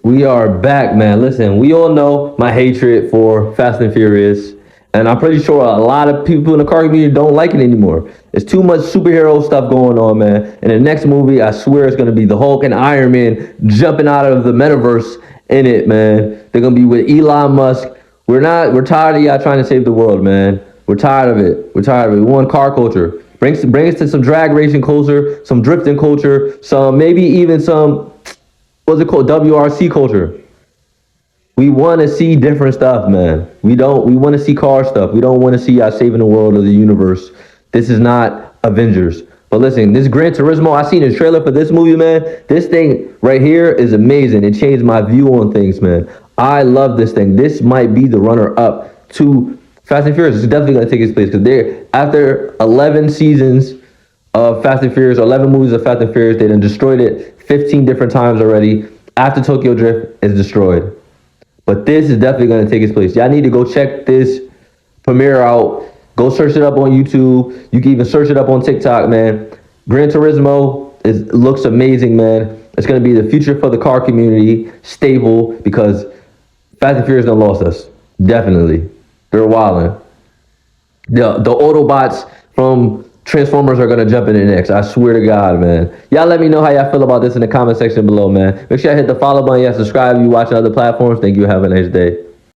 We are back, man. Listen, we all know my hatred for Fast and Furious, and I'm pretty sure a lot of people in the car community don't like it anymore. There's too much superhero stuff going on, man. In the next movie, I swear it's gonna be the Hulk and Iron Man jumping out of the metaverse in it, man. They're gonna be with Elon Musk. We're tired of y'all trying to save the world, man. We're tired of it. We're tired of it. We want car culture. Bring us to some drag racing culture, some drifting culture, some maybe even some what's it called? WRC culture. We want to see different stuff, man. We want to see car stuff. We don't want to see us saving the world or the universe. This is not Avengers. But listen, this Gran Turismo, I seen a trailer for this movie, man. This thing right here is amazing. It changed my view on things, man. I love this thing. This might be the runner up to Fast and Furious. It's definitely gonna take its place because they're after 11 seasons of Fast and Furious, 11 movies of Fast and Furious. They done destroyed it 15 different times already. After Tokyo Drift, it's destroyed. But this is definitely going to take its place. Y'all need to go check this premiere out. Go search it up on YouTube. You can even search it up on TikTok, man. Gran Turismo looks amazing, man. It's going to be the future for the car community, stable, because Fast and Furious done lost us. Definitely. They're wilding. The Autobots from Transformers are gonna jump in it next. I swear to God, man. Y'all let me know how y'all feel about this in the comment section below, man. Make sure y'all hit the follow button. Y'all subscribe if you watch on other platforms. Thank you. Have a nice day.